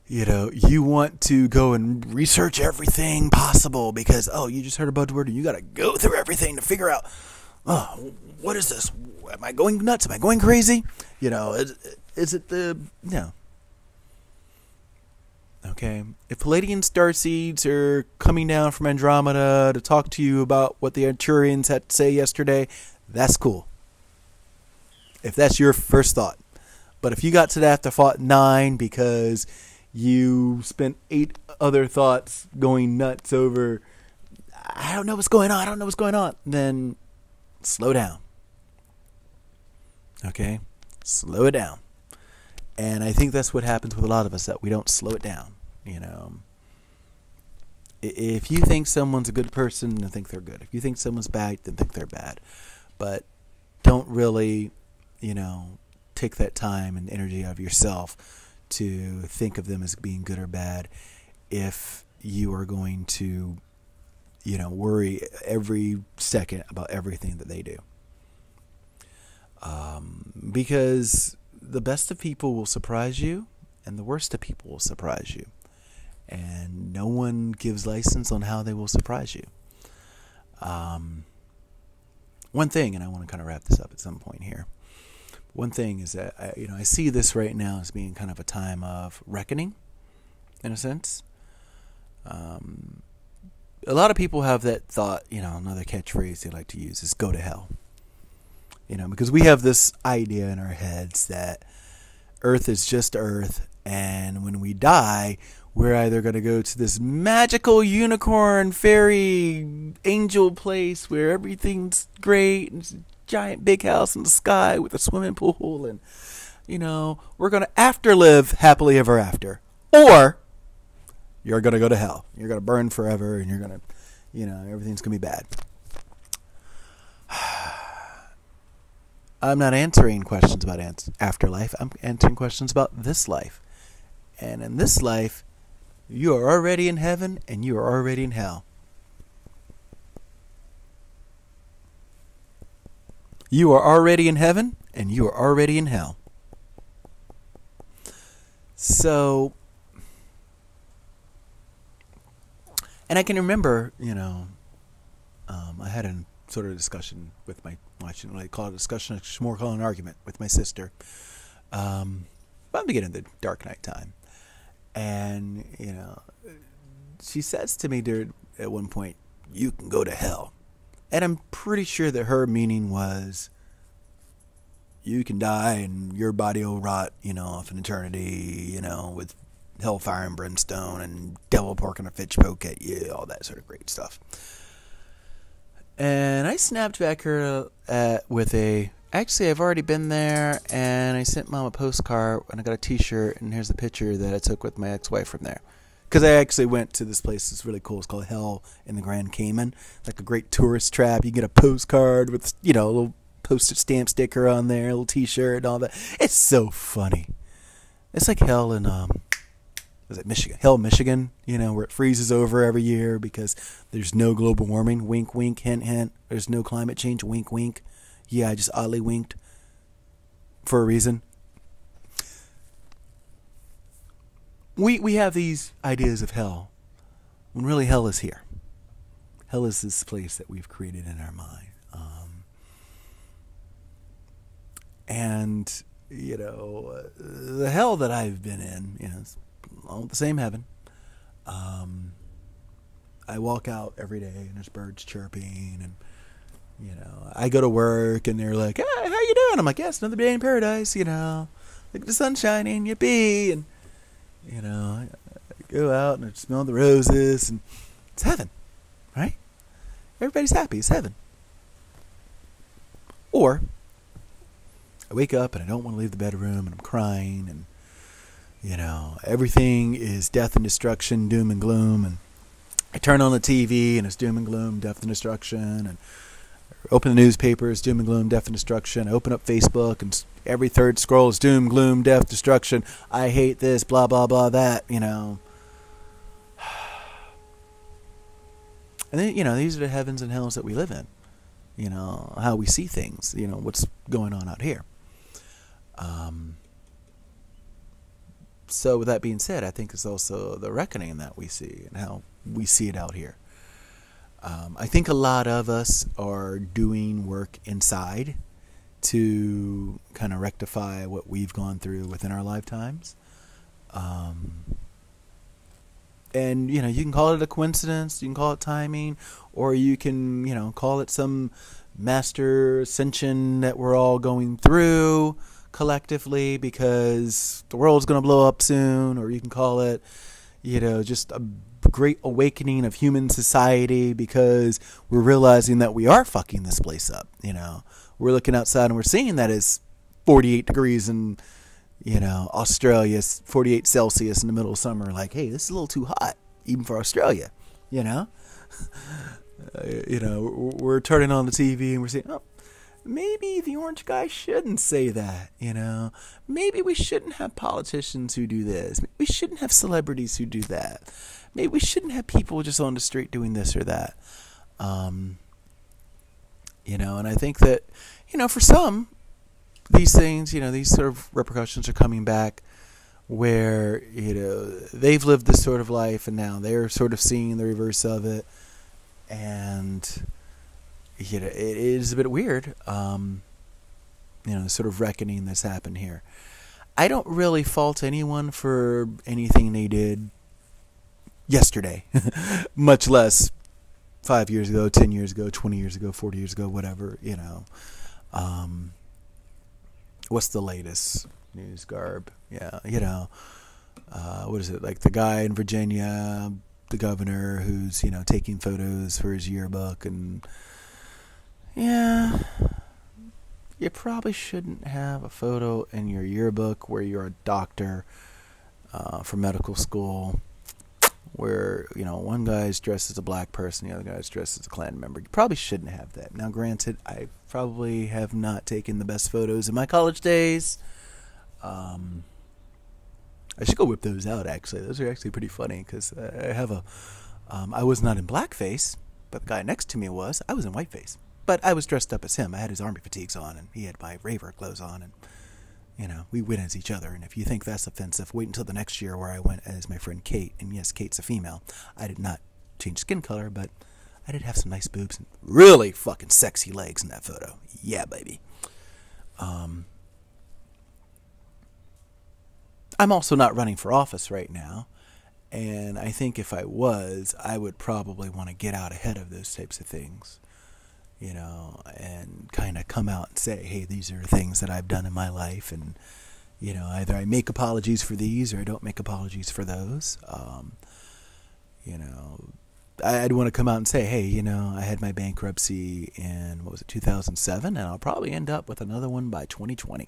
S1: you want to go and research everything possible because, you just heard a buzzword and you got to go through everything to figure out, what is this? Am I going nuts? Am I going crazy? Is it the, no. Okay, if Palladian starseeds are coming down from Andromeda to talk to you about what the Arcturians had to say yesterday, that's cool. If that's your first thought. But if you got to that after thought 9 because you spent 8 other thoughts going nuts over, I don't know what's going on, then slow down. Okay? Slow it down. And I think that's what happens with a lot of us, that we don't slow it down. If you think someone's a good person, then think they're good. If you think someone's bad, then think they're bad. But don't really, take that time and energy out of yourself to think of them as being good or bad if you are going to, worry every second about everything that they do. Because the best of people will surprise you, and the worst of people will surprise you. And no one gives license on how they will surprise you. One thing, and I want to kind of wrap this up at some point here. One thing is that I see this right now as being kind of a time of reckoning, in a sense. A lot of people have that thought, another catchphrase they like to use is go to hell. Because we have this idea in our heads that Earth is just Earth, and when we die, we're either going to go to this magical unicorn fairy angel place where everything's great and it's a giant big house in the sky with a swimming pool, and we're going to afterlive happily ever after, or you're going to go to hell. You're going to burn forever, and you're going to, everything's going to be bad. I'm not answering questions about afterlife. I'm answering questions about this life. And in this life, you are already in heaven and you are already in hell. You are already in heaven and you are already in hell. So, and I can remember, I had a sort of discussion with my, I shouldn't really call it a discussion, I should more call it an argument with my sister. I'm beginning of the dark night time. And, she says to me at one point, you can go to hell. And I'm pretty sure that her meaning was, you can die and your body will rot, off in eternity, with hellfire and brimstone and devil pork and a fish poke at you, all that sort of great stuff. And I snapped back her with actually, I've already been there, and I sent Mom a postcard, and I got a t-shirt, and here's the picture that I took with my ex-wife from there. Because I actually went to this place, it's really cool, it's called Hell in the Grand Cayman. Like a great tourist trap. You get a postcard with, a little postage stamp sticker on there, a little t-shirt and all that. It's so funny. It's like hell in, was it Michigan? Hell, Michigan, where it freezes over every year because there's no global warming. Wink, wink, hint, hint. There's no climate change. Wink, wink. Yeah, I just oddly winked for a reason. We have these ideas of hell when really hell is here. Hell is this place that we've created in our mind. And, the hell that I've been in, it's all the same heaven. I walk out every day and there's birds chirping, and I go to work and they're like, hey, how you doing? I'm like, yes, another day in paradise, look at the sun shining, yippee. And I go out and I smell the roses, and it's heaven, right? Everybody's happy, it's heaven. Or I wake up and I don't want to leave the bedroom and I'm crying, and everything is death and destruction, doom and gloom, and I turn on the TV and it's doom and gloom, death and destruction, and I open the newspaper, it's doom and gloom, death and destruction. I open up Facebook and every third scroll is doom, gloom, death, destruction. I hate this, blah, blah, blah, that, And then, these are the heavens and hells that we live in. How we see things, what's going on out here. So with that being said, I think it's also the reckoning that we see and how we see it out here. I think a lot of us are doing work inside to kind of rectify what we've gone through within our lifetimes. And, you can call it a coincidence, you can call it timing, or you can, call it some master ascension that we're all going through collectively because the world's going to blow up soon, or you can call it, just a great awakening of human society because we're realizing that we are fucking this place up. We're looking outside and we're seeing that it's 48 degrees in, Australia, 48 Celsius in the middle of summer. Like, hey, this is a little too hot, even for Australia, We're turning on the TV and we're saying, oh, maybe the orange guy shouldn't say that, Maybe we shouldn't have politicians who do this. Maybe we shouldn't have celebrities who do that. Maybe we shouldn't have people just on the street doing this or that. And I think that, for some, these things, these sort of repercussions are coming back where, they've lived this sort of life and now they're sort of seeing the reverse of it. And, it is a bit weird, sort of reckoning that's happened here. I don't really fault anyone for anything they did yesterday, much less 5 years ago, 10 years ago, 20 years ago, 40 years ago, whatever, What's the latest news garb? Yeah, what is it, like the guy in Virginia, the governor who's, taking photos for his yearbook. And yeah, you probably shouldn't have a photo in your yearbook where you're a doctor for medical school, where, one guy's dressed as a black person, the other guy's dressed as a Klan member. You probably shouldn't have that. Now, granted, I probably have not taken the best photos in my college days. I should go whip those out, actually. Those are actually pretty funny, because I have I was not in blackface, but the guy next to me was. I was in whiteface, but I was dressed up as him. I had his army fatigues on, and he had my raver clothes on, and, we went as each other. And if you think that's offensive, wait until the next year where I went as my friend Kate. And yes, Kate's a female. I did not change skin color, but I did have some nice boobs and really fucking sexy legs in that photo. Yeah, baby. I'm also not running for office right now, and I think if I was, I would probably want to get out ahead of those types of things, and kind of come out and say, hey, these are things that I've done in my life, and, either I make apologies for these or I don't make apologies for those. I'd want to come out and say, hey, I had my bankruptcy in, 2007, and I'll probably end up with another one by 2020.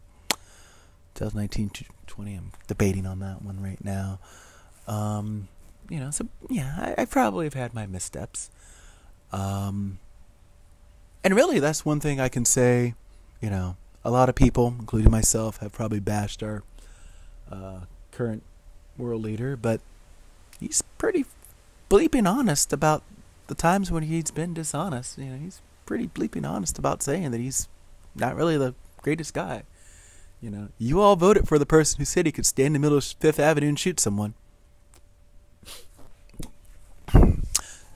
S1: 2019, 2020, I'm debating on that one right now. So yeah, I probably have had my missteps. And really, that's one thing I can say, a lot of people, including myself, have probably bashed our current world leader, but he's pretty bleeping honest about the times when he's been dishonest. He's pretty bleeping honest about saying that he's not really the greatest guy. You all voted for the person who said he could stand in the middle of Fifth Avenue and shoot someone.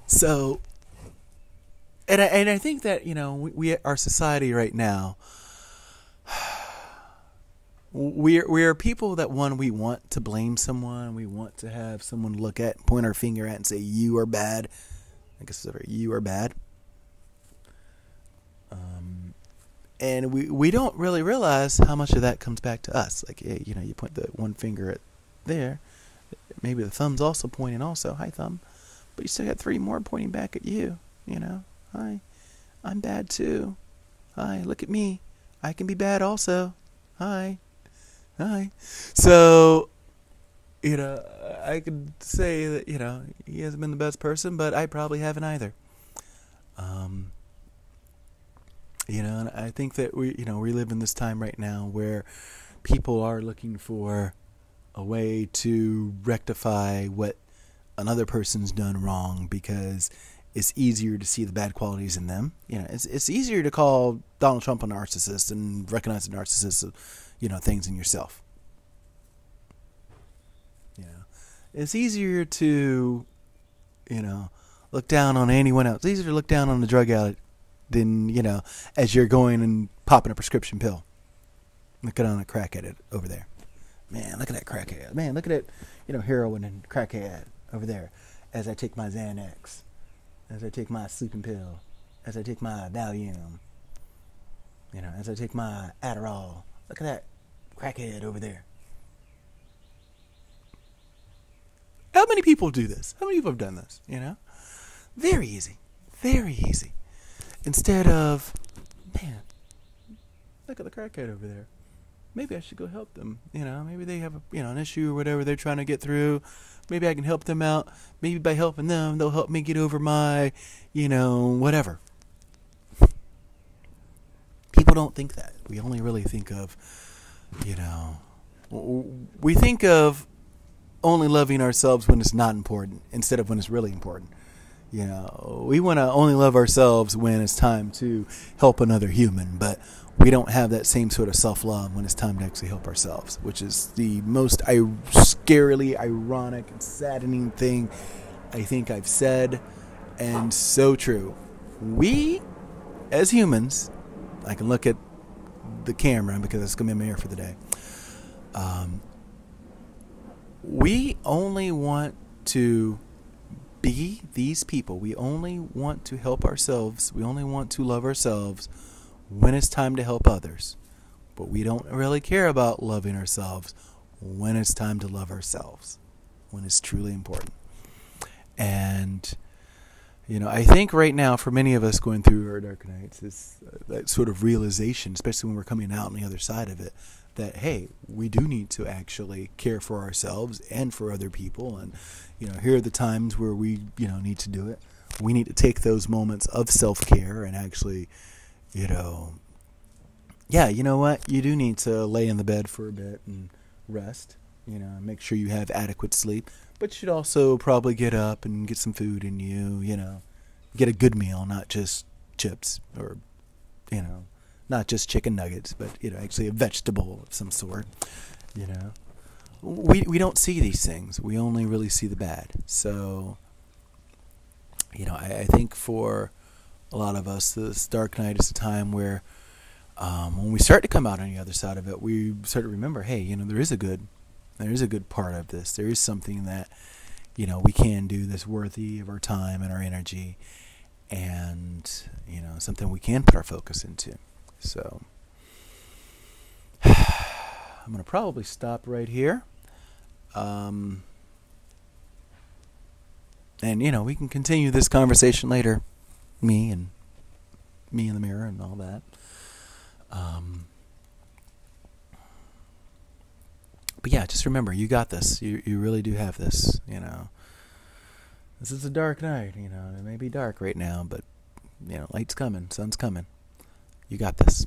S1: So, and I think that, we our society right now, we are people that, we want to blame someone. We want to have someone look at, point our finger at and say, you are bad. I guess it's you are bad. And we don't really realize how much of that comes back to us. Like, you point the one finger at there. Maybe the thumb's also pointing also. Hi, thumb. But you still got three more pointing back at you. Hi, I'm bad too. Hi, look at me. I can be bad also. Hi. So, I could say that, he hasn't been the best person, but I probably haven't either. And I think that we live in this time right now where people are looking for a way to rectify what another person's done wrong, because it's easier to see the bad qualities in them. It's easier to call Donald Trump a narcissist and recognize the narcissist, things in yourself. It's easier to, look down on anyone else. It's easier to look down on the drug addict than, as you're going and popping a prescription pill. Looking on a crackhead over there. Man, look at that crackhead. Man, look at that, heroin and crackhead over there. As I take my Xanax, as I take my sleeping pill, as I take my Valium, as I take my Adderall. Look at that crackhead over there. How many people do this? How many people have done this? Very easy. Very easy. Instead of, man, look at the crackhead over there. Maybe I should go help them. Maybe they have an issue or whatever they're trying to get through. Maybe I can help them out. Maybe by helping them, they'll help me get over my, whatever. People don't think that. We only really think of, we think of only loving ourselves when it's not important instead of when it's really important. We want to only love ourselves when it's time to help another human, but we don't have that same sort of self-love when it's time to actually help ourselves, which is the most scarily ironic and saddening thing I think I've said, and so true. We, as humans, I can look at the camera because it's going to be my mirror for the day. We only want to be these people. We only want to help ourselves. We only want to love ourselves when it's time to help others. But we don't really care about loving ourselves when it's time to love ourselves, when it's truly important. And, I think right now for many of us going through our dark nights is that sort of realization, especially when we're coming out on the other side of it, that, hey, we do need to actually care for ourselves and for other people. And, here are the times where we, need to do it. We need to take those moments of self-care and actually, you know what? You do need to lay in the bed for a bit and rest, make sure you have adequate sleep. But you should also probably get up and get some food in you, get a good meal, not just chips or, not just chicken nuggets, but, actually a vegetable of some sort, We don't see these things. We only really see the bad. So, I think for a lot of us, this dark night is a time where when we start to come out on the other side of it, we start to remember, hey, there is a good part of this. There is something that, we can do that's worthy of our time and our energy, and, something we can put our focus into. So, I'm going to probably stop right here. And, we can continue this conversation later. Me in the mirror and all that. But yeah, just remember, you got this. You really do have this, This is a dark night, It may be dark right now, but, light's coming, sun's coming. You got this.